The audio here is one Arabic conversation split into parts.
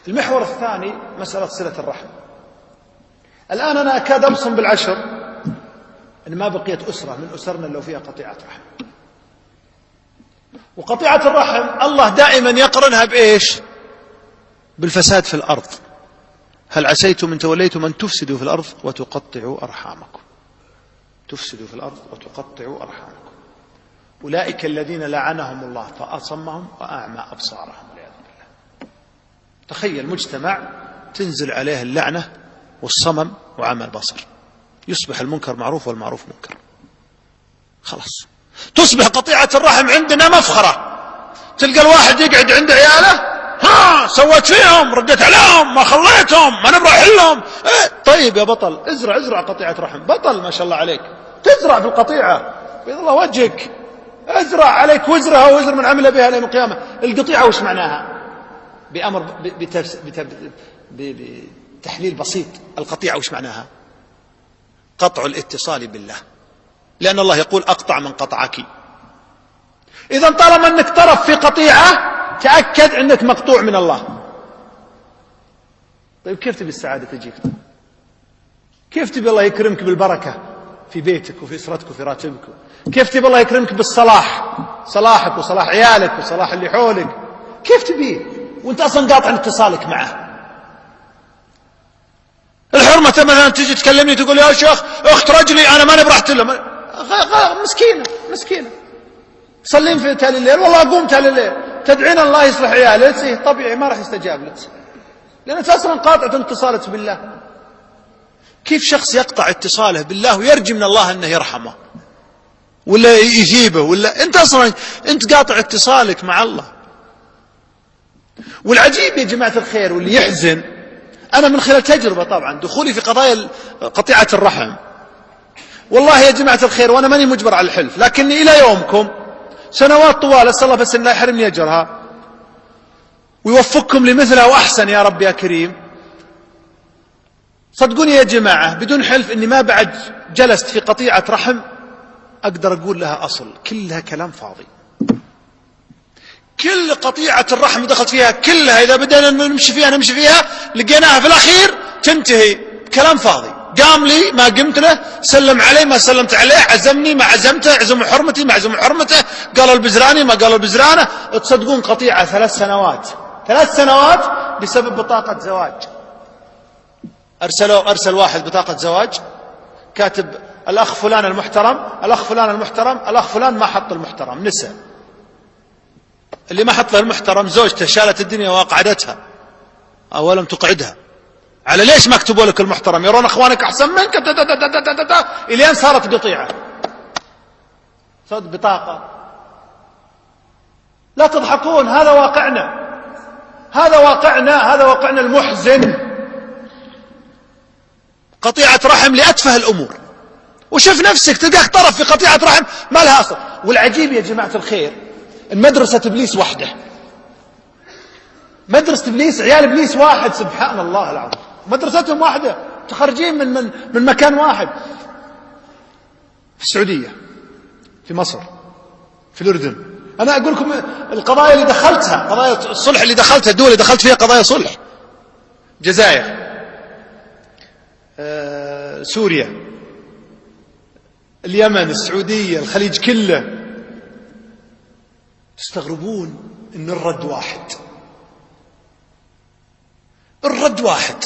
المحور الثاني مسألة صلة الرحم. الآن أنا أكاد أبصم بالعشر أن ما بقيت أسرة من أسرنا لو فيها قطيعة رحم. وقطيعة الرحم الله دائما يقرنها بإيش؟ بالفساد في الأرض. هل عسيتم إن توليتم أن تفسدوا في الأرض وتقطعوا أرحامكم. تفسدوا في الأرض وتقطعوا أرحامكم. أولئك الذين لعنهم الله فأصمهم وأعمى أبصارهم والعياذ بالله. تخيل مجتمع تنزل عليه اللعنة والصمم وعمى البصر، يصبح المنكر معروف والمعروف منكر. خلاص تصبح قطيعة الرحم عندنا مفخرة. تلقى الواحد يقعد عند عياله، ها سويت فيهم، رديت عليهم، ما خليتهم، ما نبغى احلهم. طيب يا بطل ازرع قطيعة رحم. بطل ما شاء الله عليك، تزرع في القطيعة بيض الله وجهك. ازرع عليك وزرها ووزر من عمل بها يوم القيامة. القطيعة وش معناها؟ بأمر بتحليل بسيط. القطيعة وش معناها؟ قطع الاتصال بالله، لأن الله يقول أقطع من قطعك. إذا طالما أنك طرف في قطيعة تأكد أنك مقطوع من الله. طيب كيف تبي السعادة تجيك؟ كيف تبي الله يكرمك بالبركة في بيتك وفي أسرتك وفي راتبك؟ كيف تبي الله يكرمك بالصلاح، صلاحك وصلاح عيالك وصلاح اللي حولك؟ كيف تبيه وانت أصلا قاطع اتصالك معه؟ الحرمة مثلا تجي تكلمني تقول يا شيخ اخت رجلي أنا ما نبرحت له. مسكينة صلين في تالي الليل، والله قوم تالي الليل، تدعين الله يصلح عيالك، طبيعي ما راح يستجاب لك، لأنك أصلا قاطعة اتصالك بالله. كيف شخص يقطع اتصاله بالله ويرجي من الله أنه يرحمه ولا يجيبه؟ ولا أنت أصلا أنت قاطع اتصالك مع الله. والعجيب يا جماعة الخير واللي يحزن، أنا من خلال تجربة طبعا دخولي في قضايا قطيعة الرحم، والله يا جماعة الخير وأنا ماني مجبر على الحلف، لكني إلى يومكم سنوات طوال أسأل الله بس أن لا يحرمني أجرها ويوفقكم لمثلها وأحسن يا رب يا كريم. صدقوني يا جماعة بدون حلف إني ما بعد جلست في قطيعة رحم أقدر أقول لها أصل، كلها كلام فاضي. كل قطيعة الرحم دخلت فيها كلها إذا بدأنا نمشي فيها لقيناها في الأخير تنتهي كلام فاضي. قام لي ما قمت له، سلم علي ما سلمت عليه، عزمني ما عزمته، عزم حرمتي ما عزم حرمته، قال البزراني ما قال البزرانة. تصدقون قطيعة 3 سنوات بسبب بطاقة زواج. أرسل واحد بطاقة زواج كاتب الأخ فلان المحترم، الأخ فلان المحترم، الأخ فلان ما حط المحترم، نسى. اللي ما حط له المحترم زوجته شالت الدنيا وقعدتها أو لم تقعدها. على ليش ما كتبوا لك المحترم؟ يرون أخوانك أحسن منك إلين صارت قطيعة. صد بطاقة. لا تضحكون، هذا واقعنا المحزن. قطيعة رحم لأتفه الأمور. وشوف نفسك تلقاك طرف في قطيعة رحم ما لها أصل. والعجيب يا جماعة الخير مدرسة إبليس وحده، مدرسة إبليس، عيال إبليس واحد، سبحان الله العظيم، مدرستهم واحدة، تخرجين من مكان واحد. في السعودية، في مصر، في الأردن. أنا أقول لكم القضايا اللي دخلتها، قضايا الصلح اللي دخلتها، الدول اللي دخلت فيها قضايا صلح: الجزائر، سوريا، اليمن، السعودية، الخليج كله. تستغربون إن الرد واحد.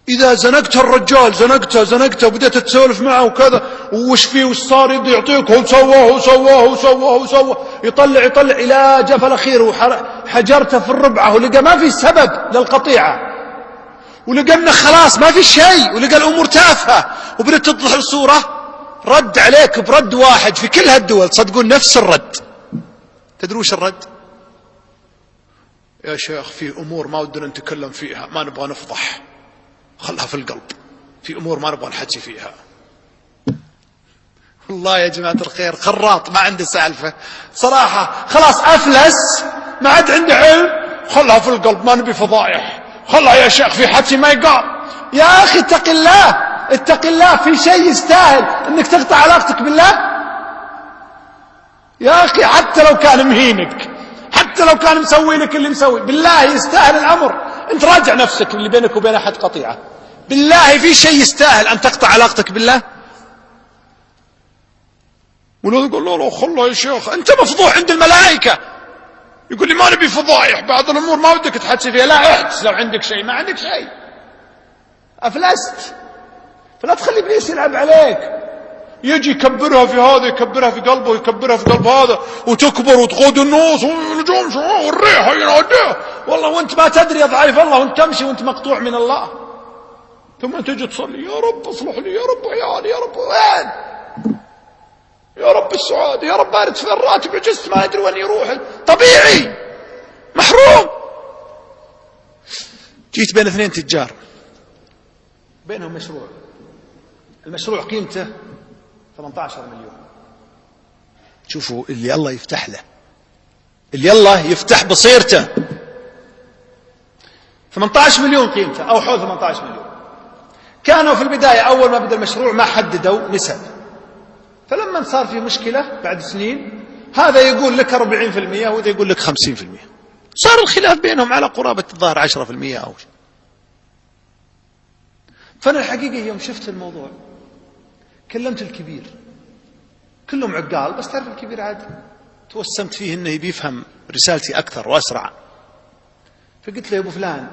إذا زنقت الرجال زنقته وبدأت تسولف معه وكذا وش فيه وش صار، يبدأ يعطيك هو سواه يطلع إلى جف الأخير وحجرته في الربعة ولقى ما في سبب للقطيعة، ولقى منه خلاص ما في شيء، ولقى الأمور تافهة، وبدأت تطلع الصورة. رد عليك برد واحد في كل هالدول، تصدقون نفس الرد. تدرون وش الرد؟ يا شيخ في أمور ما ودنا نتكلم فيها، ما نبغى نفضح، خلها في القلب، في أمور ما نبغى نحكي فيها. والله يا جماعة الخير خراط ما عنده سالفة صراحة، خلاص أفلس، ما عاد عنده علم، خلها في القلب، ما نبي فضائح، خلها يا شيخ في حكي ما يقال. يا أخي اتق الله، في شيء يستاهل أنك تقطع علاقتك بالله؟ يا أخي حتى لو كان مهينك، حتى لو كان مسوي لك اللي مسوي. بالله يستاهل الأمر؟ أنت راجع نفسك اللي بينك وبين أحد قطيعة. بالله في شيء يستاهل أن تقطع علاقتك بالله؟ ولا يقول لا خله يا شيخ أنت مفضوح عند الملائكة. يقول لي ما نبي فضايح، بعض الأمور ما ودك تحدث فيها. لا احدث لو عندك شيء، ما عندك شيء أفلست. فلا تخلي إبليس يلعب عليك، يجي يكبرها في هذا، يكبرها في قلبه، ويكبرها في قلب هذا، وتكبر وتقود الناس والنجوم والريح يناديه والله، وانت ما تدري يا ضعيف الله، وانت تمشي وانت مقطوع من الله. ثم تجي تصلي يا رب اصلح لي، يا رب عيالي، يا رب وين، يا رب السعادة، يا رب بارد في الراتب، عجزت ما ادري وين يروح. طبيعي محروم. جيت بين اثنين تجار بينهم مشروع، المشروع قيمته 18 مليون. شوفوا اللي الله يفتح له، اللي الله يفتح بصيرته. 18 مليون قيمته أو حول 18 مليون. كانوا في البداية أول ما بدأ المشروع ما حددوا نسب، فلما صار في مشكلة بعد سنين هذا يقول لك 40% وهذا يقول لك 50%، صار الخلاف بينهم على قرابة الظاهر 10% أو شيء. فأنا الحقيقة يوم شفت الموضوع كلمت الكبير، كلهم عقال بس تعرف الكبير عادي، توسمت فيه انه بيفهم رسالتي اكثر واسرع. فقلت له يا ابو فلان،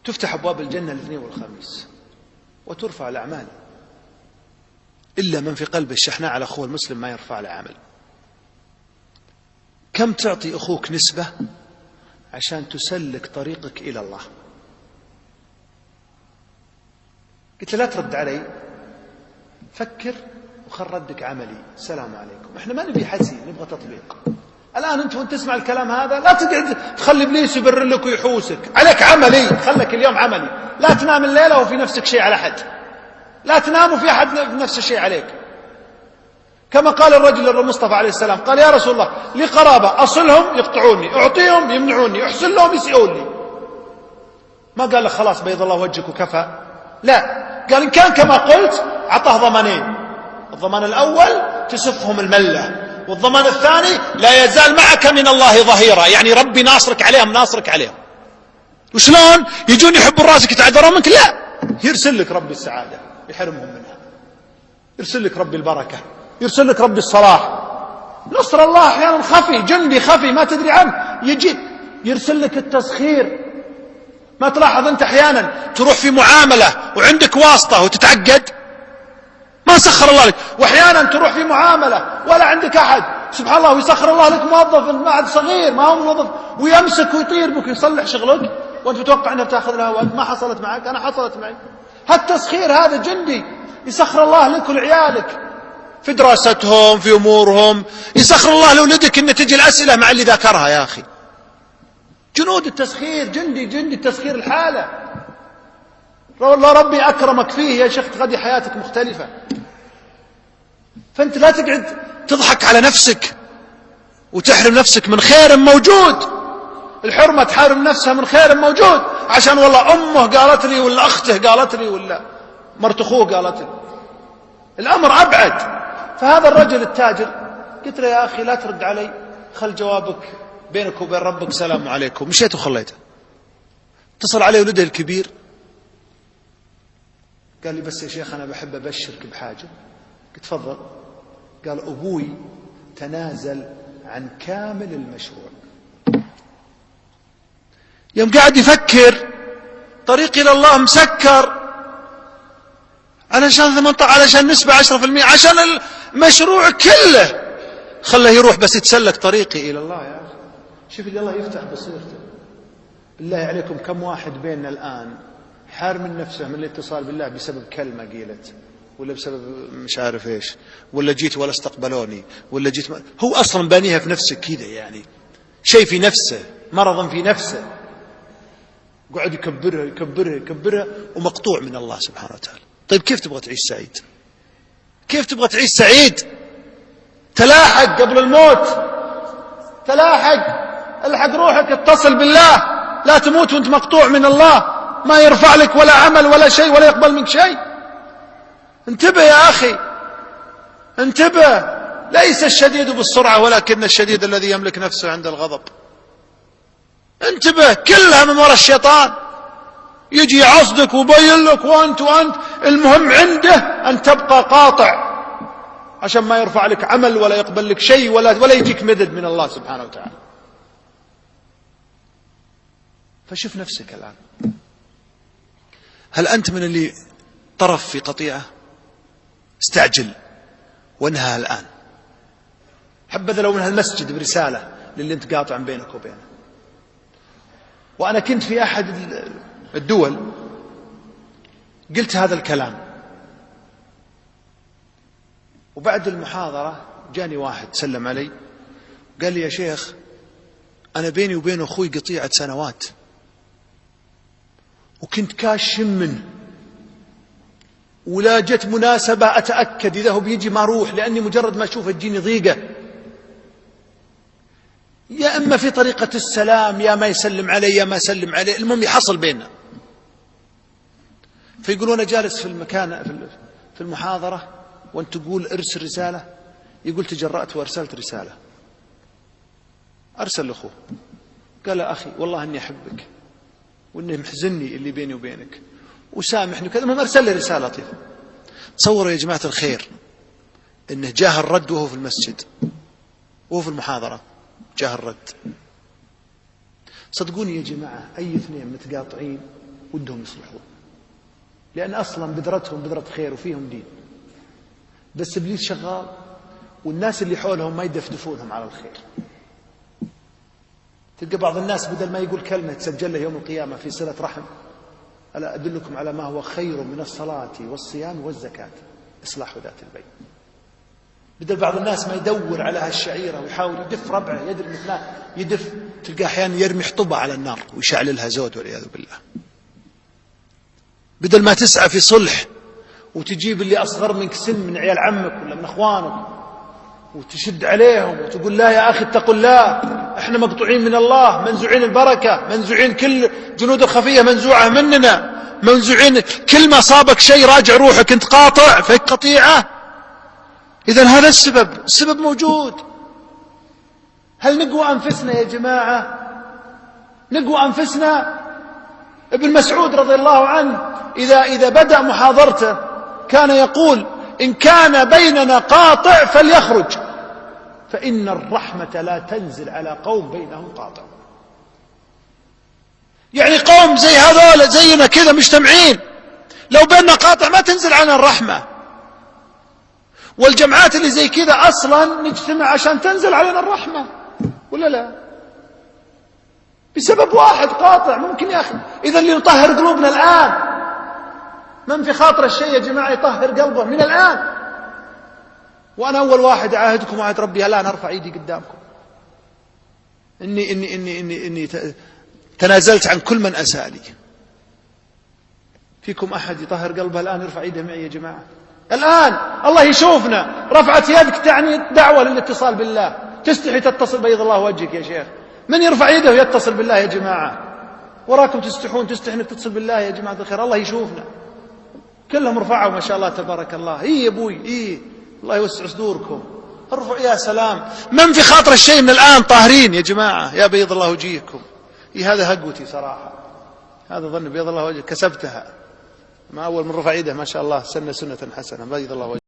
تفتح ابواب الجنه الاثنين والخميس وترفع الاعمال، الا من في قلبه الشحناء على اخوه المسلم ما يرفع له عمل. كم تعطي اخوك نسبه عشان تسلك طريقك الى الله؟ قلت له لا ترد علي، فكر وخل ردك عملي. السلام عليكم. احنا ما نبي حسي، نبغى تطبيق. الان انت وانت تسمع الكلام هذا لا تقعد تخلي ابليس يبرر لك ويحوسك، عليك عملي. خلك اليوم عملي، لا تنام الليله وفي نفسك شيء على حد، لا تنام وفي احد نفس الشيء عليك. كما قال الرجل للمصطفى عليه السلام، قال يا رسول الله لي قرابه اصلهم يقطعوني، اعطيهم يمنعوني، احسن لهم يسيئون لي. ما قال لك خلاص بيض الله وجهك وكفى، لا، قال إن كان كما قلت أعطاه ضمانين. الضمان الأول تسفهم الملة، والضمان الثاني لا يزال معك من الله ظهيرا، يعني ربي ناصرك عليهم، ناصرك عليهم. وشلون يجون يحبوا راسك يتعذرون منك؟ لا، يرسل لك ربي السعادة يحرمهم منها، يرسل لك ربي البركة، يرسل لك ربي الصلاح. نصر الله أحيانا خفي، جندي خفي ما تدري عنه يجي يرسل لك التسخير. ما تلاحظ أنت أحيانا تروح في معاملة وعندك واسطة وتتعقد؟ ما سخر الله لك. وأحيانا تروح في معاملة ولا عندك أحد، سبحان الله، ويسخر الله لك موظف معد صغير ما هو موظف، ويمسك ويطير بك يصلح شغلك وأنت تتوقع أنها بتأخذ لها وقت. ما حصلت معك؟ أنا حصلت معي. هالتسخير هذا جندي يسخر الله لك ولعيالك في دراستهم في أمورهم، يسخر الله لولدك أن تجي الأسئلة مع اللي ذاكرها. يا أخي جنود التسخير، جندي التسخير الحالة. والله ربي أكرمك فيه يا شيخ تغدي حياتك مختلفة. فأنت لا تقعد تضحك على نفسك وتحرم نفسك من خير موجود. الحرمة تحرم نفسها من خير موجود عشان والله أمه قالت لي ولا أخته قالت لي ولا مرت أخوه قالت لي. الأمر أبعد. فهذا الرجل التاجر قلت له يا أخي لا ترد علي، خل جوابك بينك وبين ربك سلام عليكم. مشيت وخليته. اتصل علي ولده الكبير قال لي بس يا شيخ أنا بحب أبشرك بحاجة. قلت تفضل. قال أبوي تنازل عن كامل المشروع. يوم قاعد يفكر طريق إلى الله مسكر علشان نسبة 10%، عشان المشروع كله خله يروح بس يتسلك طريقي إلى الله. يا أخي شوف اللي الله يفتح بصيرته. بالله عليكم كم واحد بيننا الآن حار من نفسه من الاتصال بالله بسبب كلمة قيلت، ولا بسبب مش عارف ايش، ولا جيت ولا استقبلوني، ولا جيت هو أصلا بانيها في نفسه كذا، يعني شيء في نفسه، مرض في نفسه، قاعد يكبرها ومقطوع من الله سبحانه وتعالى. طيب كيف تبغى تعيش سعيد؟ كيف تبغى تعيش سعيد؟ تلاحق قبل الموت، تلاحق، الحق روحك، اتصل بالله، لا تموت وانت مقطوع من الله، ما يرفع لك ولا عمل ولا شيء ولا يقبل منك شيء. انتبه يا أخي، انتبه. ليس الشديد بالسرعة ولكن الشديد الذي يملك نفسه عند الغضب. انتبه، كلها من وراء الشيطان، يجي يعصدك ويبين لك وانت المهم عنده ان تبقى قاطع عشان ما يرفع لك عمل ولا يقبل لك شيء ولا يجيك مدد من الله سبحانه وتعالى. فشوف نفسك الآن، هل أنت من اللي طرف في قطيعة؟ استعجل وانهى الآن. حبذا لو من هالمسجد برسالة للي انت قاطع بينك وبينه. وأنا كنت في أحد الدول قلت هذا الكلام، وبعد المحاضرة جاني واحد سلم علي قال لي: يا شيخ، أنا بيني وبين أخوي قطيعة سنوات، وكنت كاش منه، ولا جت مناسبة أتأكد إذا هو بيجي ما أروح، لأني مجرد ما أشوفه تجيني ضيقة، يا إما في طريقة السلام يا ما يسلم علي يا ما أسلم عليه، المهم يحصل بيننا. فيقولون جالس في المكان في المحاضرة وأنت تقول ارسل رسالة، يقول تجرأت وأرسلت رسالة. أرسل لأخوه قال: أخي والله أني أحبك وأنه محزني اللي بيني وبينك وسامحني وكذا. المهم أرسل لي رسالة لطيفة. تصوروا يا جماعة الخير أنه جاه الرد وهو في المسجد وهو في المحاضرة، جاه الرد. صدقوني يا جماعة، أي اثنين متقاطعين ودهم يصلحون، لأن أصلا بذرتهم بذرة خير وفيهم دين، بس إبليس شغال والناس اللي حولهم ما يدفدفونهم على الخير. تلقى بعض الناس بدل ما يقول كلمة تسجل له يوم القيامة في صلة رحم: ألا أدلكم على ما هو خير من الصلاة والصيام والزكاة، إصلاح ذات البين. بدل بعض الناس ما يدور على هالشعيرة ويحاول يدف ربعه يدري مثله يدف، تلقى أحيانا يرمي حطبة على النار ويشعللها زود والعياذ بالله. بدل ما تسعى في صلح وتجيب اللي أصغر منك سن من عيال عمك ولا من أخوانك وتشد عليهم وتقول: لا يا أخي اتقوا الله، احنا مقطوعين من الله، منزوعين البركة، منزوعين كل جنود الخفية منزوعة مننا، منزوعين كل ما صابك شيء راجع روحك، انت قاطع فيك قطيعة. إذن هذا السبب موجود. هل نقوى أنفسنا يا جماعة؟ نقوى أنفسنا. ابن مسعود رضي الله عنه إذا بدأ محاضرته كان يقول: إن كان بيننا قاطع فليخرج، فإن الرحمة لا تنزل على قوم بينهم قاطع. يعني قوم زي هذول زينا كذا مجتمعين، لو بيننا قاطع ما تنزل عنا الرحمة. والجماعات اللي زي كذا أصلا نجتمع عشان تنزل علينا الرحمة، ولا لا؟ بسبب واحد قاطع. ممكن يا أخي إذا اللي يطهر قلوبنا الآن، من في خاطر الشيء يا جماعة يطهر قلبه من الآن. وأنا أول واحد أعاهدكم وعهد ربي الآن أرفع إيدي قدامكم إني تنازلت عن كل من أساء لي. فيكم أحد يطهر قلبه الآن يرفع إيده معي يا جماعة الآن؟ الله يشوفنا. رفعت يدك تعني دعوة للاتصال بالله. تستحي تتصل بيض الله وجهك يا شيخ؟ من يرفع يده ويتصل بالله يا جماعة؟ وراكم تستحون تستحي انك تتصل بالله يا جماعة الخير. الله يشوفنا. كلهم رفعوا ما شاء الله تبارك الله. يا ابوي الله يوسع صدوركم. ارفعوا يا سلام. من في خاطر الشيء من الآن طاهرين يا جماعة؟ يا بيض الله وجيهكم. هذا هقوتي صراحة، هذا ظن بيض الله وجهك كسبتها. ما أول من رفع يده ما شاء الله سنة حسنة. بيض الله وجهك.